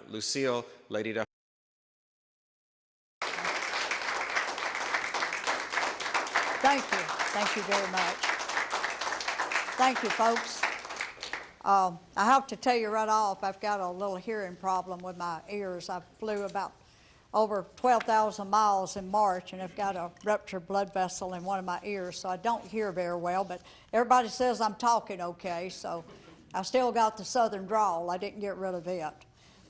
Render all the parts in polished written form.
Lucille, Lady Duff. Thank you. Thank you very much. Thank you, folks. I have to tell you right off, I've got a little hearing problem with my ears. I flew about over 12,000 miles in March, and I've got a ruptured blood vessel in one of my ears, so I don't hear very well, but everybody says I'm talking okay, so I still got the southern drawl. I didn't get rid of it.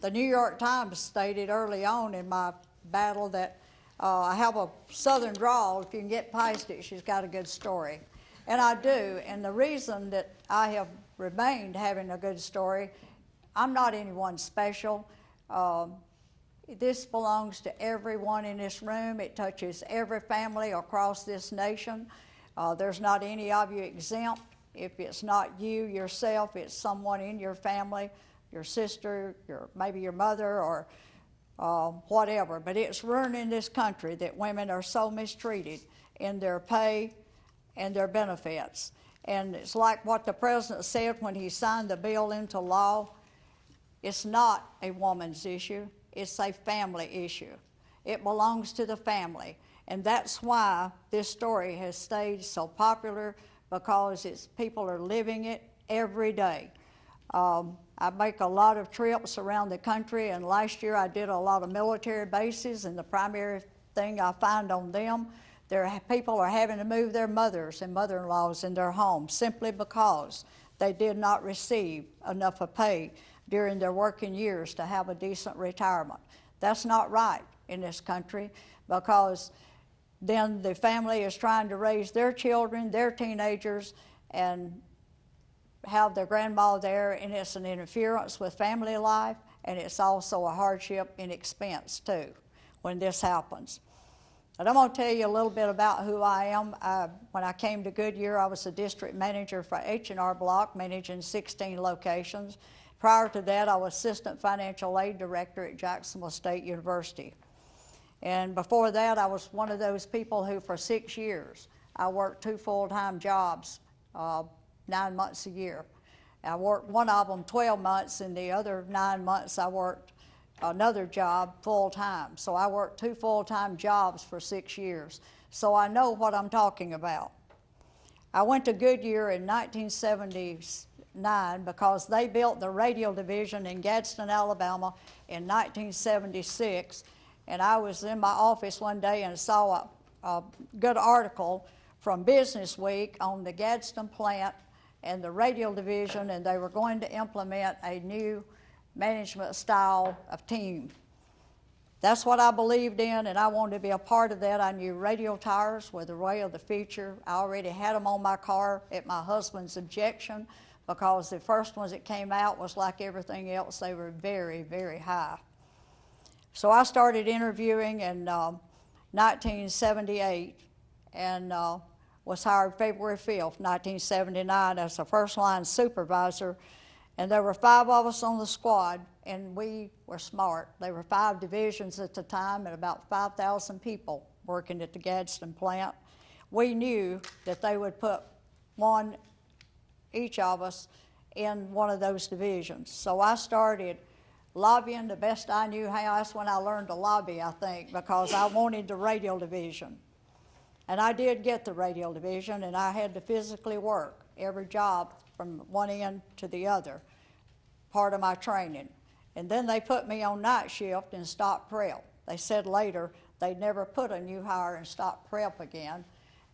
The New York Times stated early on in my battle that I have a southern drawl. If you can get past it, she's got a good story. And I do, and the reason that I have remained having a good story, I'm not anyone special. This belongs to everyone in this room. It touches every family across this nation. There's not any of you exempt. If it's not you yourself, it's someone in your family, your sister, maybe your mother, or whatever. But it's ruining this country that women are so mistreated in their pay and their benefits. And it's like what the president said when he signed the bill into law. It's not a woman's issue. It's a family issue. It belongs to the family. And that's why this story has stayed so popular, because people are living it every day. I make a lot of trips around the country, and last year I did a lot of military bases, and the primary thing I find on them, people are having to move their mothers and mother-in-laws in their homes simply because they did not receive enough of pay during their working years to have a decent retirement. That's not right in this country, because then the family is trying to raise their children, their teenagers, and have their grandma there, and it's an interference with family life, and it's also a hardship in expense too when this happens. And I'm going to tell you a little bit about who I am. When I came to Goodyear, I was a district manager for H&R Block, managing 16 locations. Prior to that, I was assistant financial aid director at Jacksonville State University. And before that, I was one of those people who for 6 years, I worked 2 full-time jobs, 9 months a year. I worked one of them 12 months, and the other 9 months I worked another job full-time. So I worked 2 full-time jobs for 6 years. So I know what I'm talking about. I went to Goodyear in 1979 because they built the radio division in Gadsden, Alabama in 1976. And I was in my office one day and saw a good article from Business Week on the Gadsden plant and the radio division, and they were going to implement a new management style of team. That's what I believed in, and I wanted to be a part of that. I knew radio tires were the way of the future. I already had them on my car at my husband's objection, because the first ones that came out was like everything else. They were very, very high. So I started interviewing in 1978 and was hired February 5th, 1979 as a first-line supervisor. And there were 5 of us on the squad, and we were smart. There were 5 divisions at the time and about 5,000 people working at the Gadsden plant. We knew that they would put each of us in one of those divisions. So I started lobbying the best I knew how. That's when I learned to lobby, I think, because I wanted the radio division. And I did get the radio division, and I had to physically work every job from one end to the other, part of my training. And then they put me on night shift in stock prep. They said later they'd never put a new hire in stock prep again,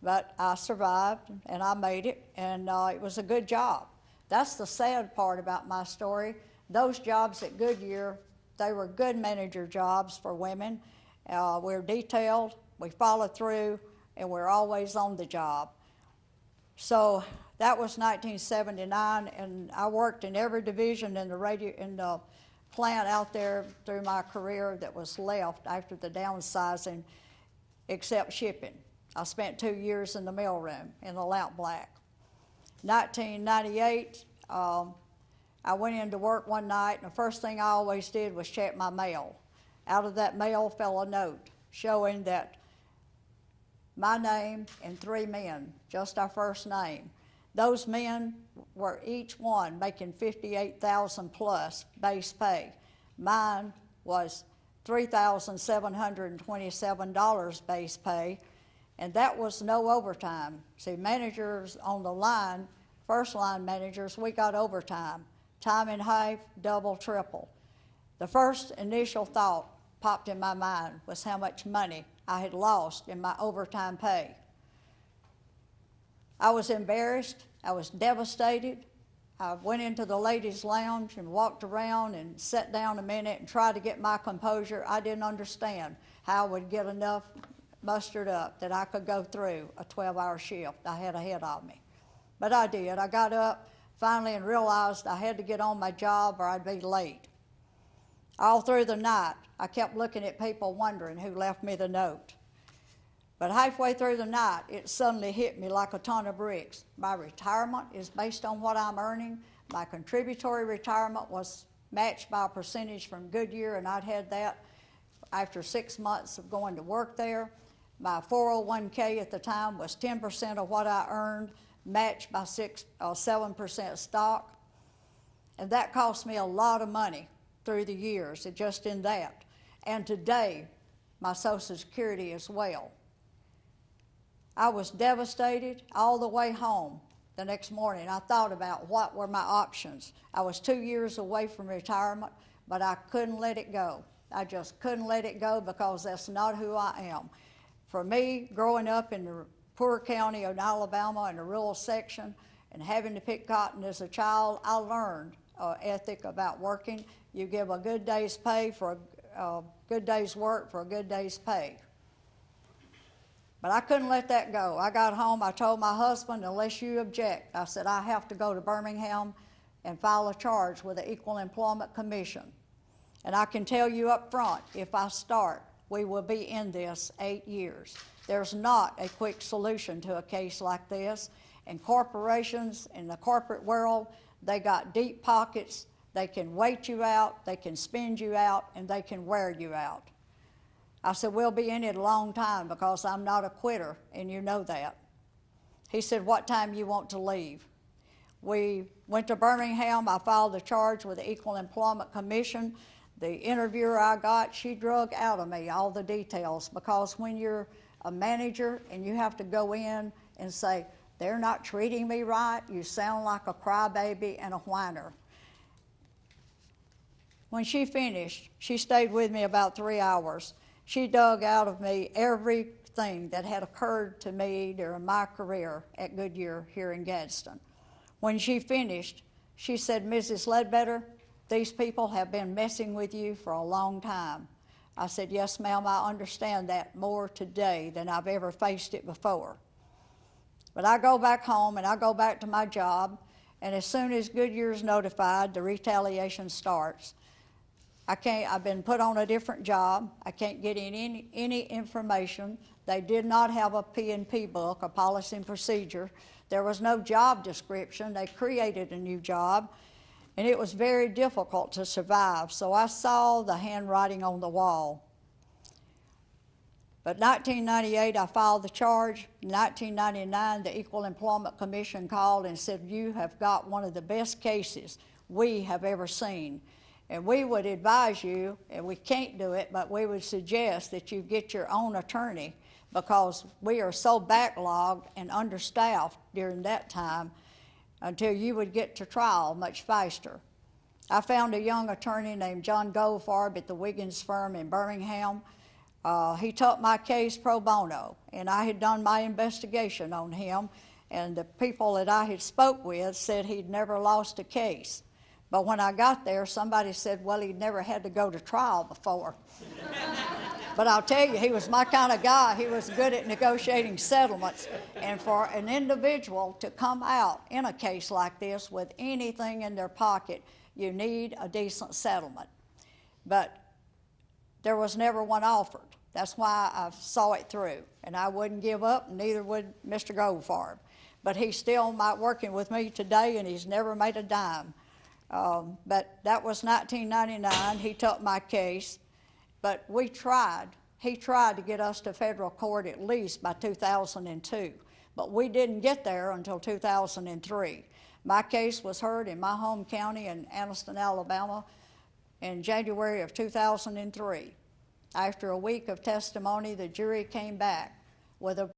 but I survived and I made it, and it was a good job. That's the sad part about my story. Those jobs at Goodyear, they were good manager jobs for women. We're detailed, we follow through, and we're always on the job. So that was 1979, and I worked in every division in the plant out there through my career that was left after the downsizing, except shipping. I spent 2 years in the mailroom in the lamp black. 1998, I went into work one night, and the first thing I always did was check my mail. Out of that mail fell a note showing that my name and 3 men, just our first name. Those men were each one making $58,000 plus base pay. Mine was $3,727 base pay, and that was no overtime. See, managers on the line, first line managers, we got overtime. Time and a half, double, triple. The first initial thought popped in my mind was how much money I had lost in my overtime pay. I was embarrassed, I was devastated. I went into the ladies' lounge and walked around and sat down a minute and tried to get my composure. I didn't understand how I would get enough mustered up that I could go through a 12-hour shift I had ahead of me. But I did. I got up finally and realized I had to get on my job or I'd be late. All through the night, I kept looking at people wondering who left me the note. But halfway through the night, it suddenly hit me like a ton of bricks. My retirement is based on what I'm earning. My contributory retirement was matched by a percentage from Goodyear, and I'd had that after 6 months of going to work there. My 401k at the time was 10% of what I earned, matched by 7% stock. And that cost me a lot of money through the years, just in that. And today, my Social Security as well. I was devastated all the way home the next morning. I thought about what were my options. I was 2 years away from retirement, but I couldn't let it go. I just couldn't let it go because that's not who I am. For me, growing up in the poor county of Alabama in the rural section and having to pick cotton as a child, I learned an ethic about working. You give a good day's pay for a good day's work for a good day's pay. But I couldn't let that go. I got home, I told my husband, unless you object, I said, I have to go to Birmingham and file a charge with the Equal Employment Commission. And I can tell you up front, if I start, we will be in this 8 years. There's not a quick solution to a case like this. And corporations in the corporate world, they got deep pockets. They can wait you out, they can spend you out, and they can wear you out. I said, we'll be in it a long time because I'm not a quitter, and you know that. He said, what time you want to leave? We went to Birmingham. I filed a charge with the Equal Employment Commission. The interviewer I got, she drug out of me all the details, because when you're a manager and you have to go in and say, they're not treating me right, you sound like a crybaby and a whiner. When she finished, she stayed with me about 3 hours. She dug out of me everything that had occurred to me during my career at Goodyear here in Gadsden. When she finished, she said, Mrs. Ledbetter, these people have been messing with you for a long time. I said, yes, ma'am, I understand that more today than I've ever faced it before. But I go back home and I go back to my job, and as soon as Goodyear's notified, the retaliation starts. I've been put on a different job. I can't get any information. They did not have a P&P book, a policy and procedure. There was no job description. They created a new job, and it was very difficult to survive. So I saw the handwriting on the wall. But 1998, I filed the charge. In 1999, the Equal Employment Commission called and said, you have got one of the best cases we have ever seen. And we would advise you, and we can't do it, but we would suggest that you get your own attorney, because we are so backlogged and understaffed during that time until you would get to trial much faster. I found a young attorney named John Goldfarb at the Wiggins firm in Birmingham. He took my case pro bono, and I had done my investigation on him, and the people that I had spoke with said he'd never lost a case. But when I got there, somebody said, well, he'd never had to go to trial before. But I'll tell you, he was my kind of guy. He was good at negotiating settlements. And for an individual to come out in a case like this with anything in their pocket, you need a decent settlement. But there was never one offered. That's why I saw it through. And I wouldn't give up, and neither would Mr. Goldfarb. But he's still working with me today, and he's never made a dime. But that was 1999. He took my case, but we tried. He tried to get us to federal court at least by 2002, but we didn't get there until 2003. My case was heard in my home county in Anniston, Alabama, in January of 2003. After a week of testimony, the jury came back with a